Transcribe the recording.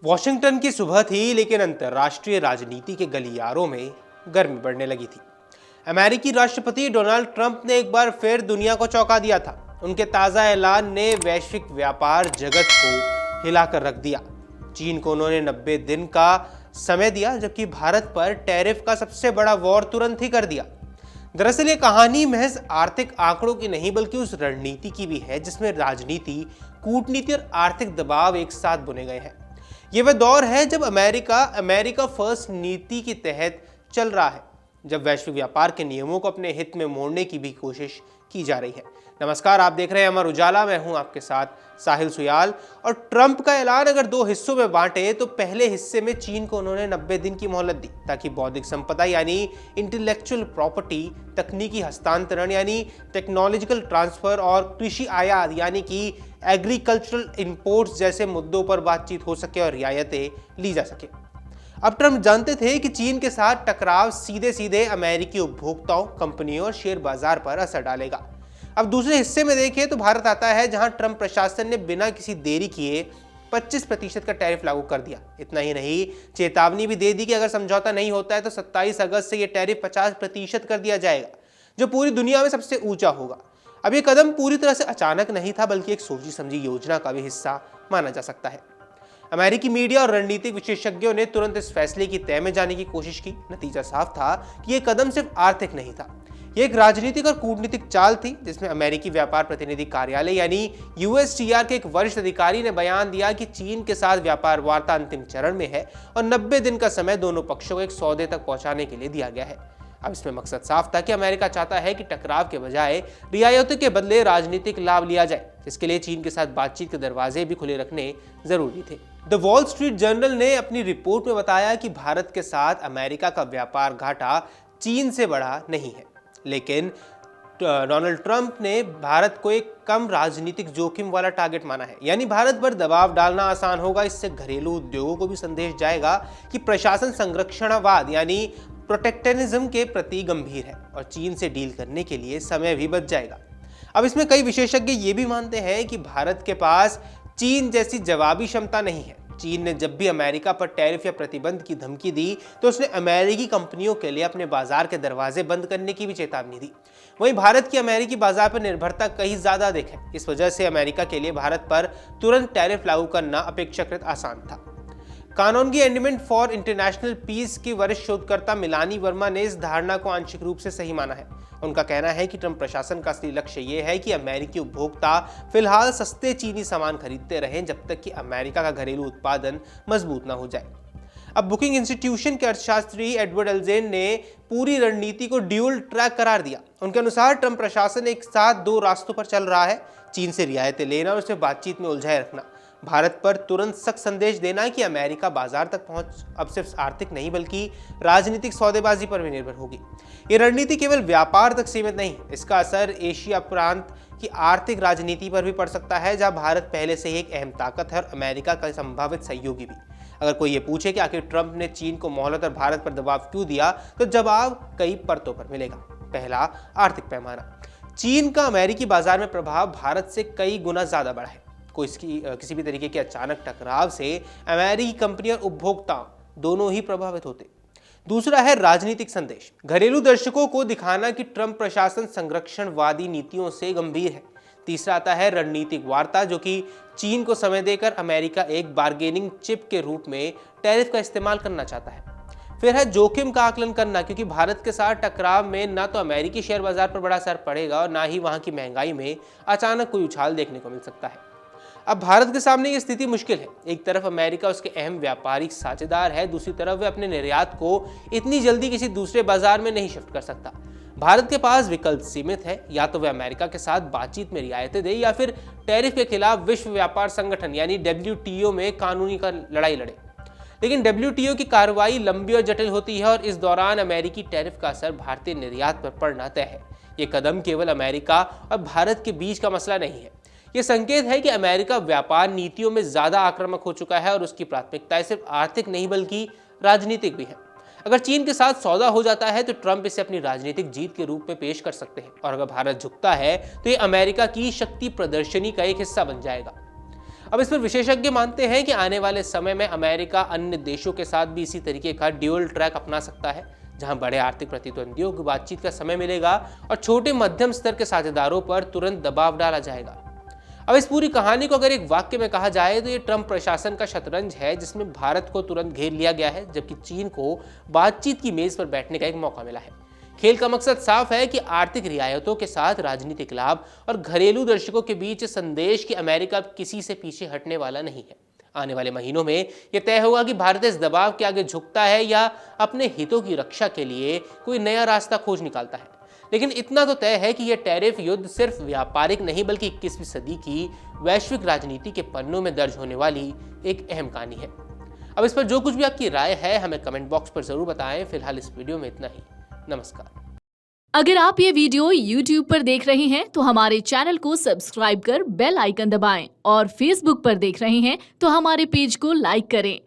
Washington की सुबह थी, लेकिन अंतर्राष्ट्रीय राजनीति के गलियारों में गर्मी बढ़ने लगी थी। अमेरिकी राष्ट्रपति डोनाल्ड ट्रंप ने एक बार फिर दुनिया को चौंका दिया था। उनके ताज़ा ऐलान ने वैश्विक व्यापार जगत को हिलाकर रख दिया। चीन को उन्होंने 90 दिन का समय दिया, जबकि भारत पर टैरिफ का सबसे बड़ा वॉर तुरंत ही कर दिया। दरअसल ये कहानी महज आर्थिक आंकड़ों की नहीं, बल्कि उस रणनीति की भी है जिसमें राजनीति, कूटनीति और आर्थिक दबाव एक साथ बुने गए हैं। ये वह दौर है जब अमेरिका फर्स्ट नीति के तहत चल रहा है, जब वैश्विक व्यापार के नियमों को अपने हित में मोड़ने की भी कोशिश की जा रही है। नमस्कार, आप देख रहे हैं अमर उजाला। मैं हूं आपके साथ साहिल सुयाल। और ट्रंप का ऐलान अगर दो हिस्सों में बांटे तो पहले हिस्से में चीन को उन्होंने 90 दिन की मोहलत दी, ताकि बौद्धिक संपदा यानी इंटेलेक्चुअल प्रॉपर्टी, तकनीकी हस्तांतरण यानी टेक्नोलॉजिकल ट्रांसफर और कृषि आयात यानी कि एग्रीकल्चरल इंपोर्ट्स जैसे मुद्दों पर बातचीत हो सके और रियायतें ली जा सके। अब ट्रंप जानते थे कि चीन के साथ टकराव सीधे सीधे अमेरिकी उपभोक्ताओं, कंपनियों और शेयर बाजार पर असर डालेगा। अब दूसरे हिस्से में देखें तो भारत आता है, जहां ट्रंप प्रशासन ने बिना किसी देरी किए 25% का टैरिफ लागू कर दिया। इतना ही नहीं, चेतावनी भी दे दी कि अगर समझौता नहीं होता है तो 27 अगस्त से यह टैरिफ 50% कर दिया जाएगा, जो पूरी दुनिया में सबसे ऊंचा होगा। अब यह कदम पूरी तरह से अचानक नहीं था, बल्कि एक सोची समझी योजना का भी हिस्सा माना जा सकता है। अमेरिकी मीडिया और रणनीतिक विशेषज्ञों ने तुरंत इस फैसले की तह में जाने की कोशिश की। नतीजा साफ था कि यह कदम सिर्फ आर्थिक नहीं था, यह एक राजनीतिक और कूटनीतिक चाल थी, जिसमें अमेरिकी व्यापार प्रतिनिधि कार्यालय यानी यूएसटीआर के एक वरिष्ठ अधिकारी ने बयान दिया कि चीन के साथ व्यापार वार्ता अंतिम चरण में है और 90 दिन का समय दोनों पक्षों को एक सौदे तक पहुंचाने के लिए दिया गया है। अब इसमें मकसद साफ था कि अमेरिका चाहता है कि टकराव के बजाय रियायतों के बदले राजनीतिक लाभ लिया जाए। इसके लिए चीन के साथ बातचीत के दरवाजे भी खुले रखने जरूरी थे। द वॉल स्ट्रीट जर्नल ने अपनी रिपोर्ट में बताया कि भारत के साथ अमेरिका का व्यापार घाटा चीन से बड़ा नहीं है, लेकिन डोनाल्ड ट्रंप ने भारत को एक कम राजनीतिक जोखिम वाला टारगेट माना है। यानी भारत पर दबाव डालना आसान होगा। इससे घरेलू उद्योगों को भी संदेश जाएगा कि प्रशासन संरक्षणवाद यानी प्रोटेक्शनिज्म के प्रति गंभीर है और चीन से डील करने के लिए समय भी बच जाएगा। अब इसमें कई विशेषज्ञ ये भी मानते हैं कि भारत के पास चीन जैसी जवाबी क्षमता नहीं है। चीन ने जब भी अमेरिका पर टैरिफ या प्रतिबंध की धमकी दी तो उसने अमेरिकी कंपनियों के लिए अपने बाजार के दरवाजे बंद करने की भी चेतावनी दी। वहीं भारत की अमेरिकी बाजार पर निर्भरता कहीं ज्यादा अधिक है। इस वजह से अमेरिका के लिए भारत पर तुरंत टैरिफ लागू करना अपेक्षाकृत आसान था। कानूनगी एंडमेंट फॉर इंटरनेशनल पीस की वरिष्ठ शोधकर्ता मिलानी वर्मा ने इस धारणा को आंशिक रूप से सही माना है। उनका कहना है कि ट्रंप प्रशासन का असली लक्ष्य यह है कि अमेरिकी उपभोक्ता फिलहाल सस्ते चीनी सामान खरीदते रहें, जब तक कि अमेरिका का घरेलू उत्पादन मजबूत न हो जाए। अब बुकिंग इंस्टीट्यूशन के अर्थशास्त्री एडवर्ड अल्जेन ने पूरी रणनीति को ड्यूल ट्रैक करार दिया। उनके अनुसार ट्रंप प्रशासन एक साथ दो रास्तों पर चल रहा है, चीन से रियायतें लेना और उसे बातचीत में उलझाए रखना। भारत पर तुरंत सख्त संदेश देना कि अमेरिका बाजार तक पहुंच अब सिर्फ आर्थिक नहीं बल्कि राजनीतिक सौदेबाजी पर भी निर्भर होगी। ये रणनीति केवल व्यापार तक सीमित नहीं, इसका असर एशिया प्रांत की आर्थिक राजनीति पर भी पड़ सकता है, जहां भारत पहले से ही एक अहम ताकत है और अमेरिका का संभावित सहयोगी भी। अगर कोई ये पूछे कि आखिर ट्रंप ने चीन को मोहलत और भारत पर दबाव क्यों दिया, तो जवाब कई परतों पर मिलेगा। पहला, आर्थिक पैमाना। चीन का अमेरिकी बाजार में प्रभाव भारत से कई गुना ज्यादा बड़ा है। किसी भी तरीके के अचानक टकराव से अमेरिकी कंपनी और उपभोक्ता दोनों ही प्रभावित होते। दूसरा है राजनीतिक संदेश। घरेलू दर्शकों को दिखाना कि ट्रंप प्रशासन संरक्षणवादी नीतियों से गंभीर है। तीसरा आता है रणनीतिक वार्ता, जो कि चीन को समय देकर अमेरिका एक बार्गेनिंग चिप के रूप में टैरिफ का इस्तेमाल करना चाहता है। फिर है जोखिम का आकलन करना, क्योंकि भारत के साथ टकराव में ना तो अमेरिकी शेयर बाजार पर बड़ा असर पड़ेगा और ना ही वहां की महंगाई में अचानक कोई उछाल देखने को मिल सकता है। अब भारत के सामने ये स्थिति मुश्किल है। एक तरफ अमेरिका उसके अहम व्यापारिक साझेदार है, दूसरी तरफ वह अपने निर्यात को इतनी जल्दी किसी दूसरे बाजार में नहीं शिफ्ट कर सकता। भारत के पास विकल्प सीमित है, या तो वह अमेरिका के साथ बातचीत में रियायतें दे या फिर टैरिफ के खिलाफ विश्व व्यापार संगठन यानी WTO में कानूनी का लड़ाई लड़े। लेकिन WTO की कार्रवाई लंबी और जटिल होती है और इस दौरान अमेरिकी टैरिफ का असर भारतीय निर्यात पर पड़ना तय है। ये कदम केवल अमेरिका और भारत के बीच का मसला नहीं है, ये संकेत है कि अमेरिका व्यापार नीतियों में ज्यादा आक्रामक हो चुका है और उसकी प्राथमिकताएं सिर्फ आर्थिक नहीं बल्कि राजनीतिक भी है। अगर चीन के साथ सौदा हो जाता है तो ट्रंप इसे अपनी राजनीतिक जीत के रूप में पेश कर सकते हैं, और अगर भारत झुकता है तो ये अमेरिका की शक्ति प्रदर्शनी का एक हिस्सा बन जाएगा। अब इस पर विशेषज्ञ मानते हैं कि आने वाले समय में अमेरिका अन्य देशों के साथ भी इसी तरीके का ड्यूअल ट्रैक अपना सकता है, जहां बड़े आर्थिक प्रतिद्वंदियों की बातचीत का समय मिलेगा और छोटे मध्यम स्तर के साझेदारों पर तुरंत दबाव डाला जाएगा। अब इस पूरी कहानी को अगर एक वाक्य में कहा जाए तो ये ट्रंप प्रशासन का शतरंज है, जिसमें भारत को तुरंत घेर लिया गया है, जबकि चीन को बातचीत की मेज पर बैठने का एक मौका मिला है। खेल का मकसद साफ है कि आर्थिक रियायतों के साथ राजनीतिक लाभ और घरेलू दर्शकों के बीच संदेश कि अमेरिका किसी से पीछे हटने वाला नहीं है। आने वाले महीनों में यह तय होगा कि भारत इस दबाव के आगे झुकता है या अपने हितों की रक्षा के लिए कोई नया रास्ता खोज निकालता है। लेकिन इतना तो तय है कि यह टैरिफ युद्ध सिर्फ व्यापारिक नहीं बल्कि 21वीं सदी की वैश्विक राजनीति के पन्नों में दर्ज होने वाली एक अहम कहानी है। अब इस पर जो कुछ भी आपकी राय है हमें कमेंट बॉक्स पर जरूर बताएं। फिलहाल इस वीडियो में इतना ही। नमस्कार। अगर आप ये वीडियो YouTube पर देख रहे हैं तो हमारे चैनल को सब्सक्राइब कर बेल आइकन दबाएं और Facebook पर देख रहे हैं तो हमारे पेज को लाइक करें।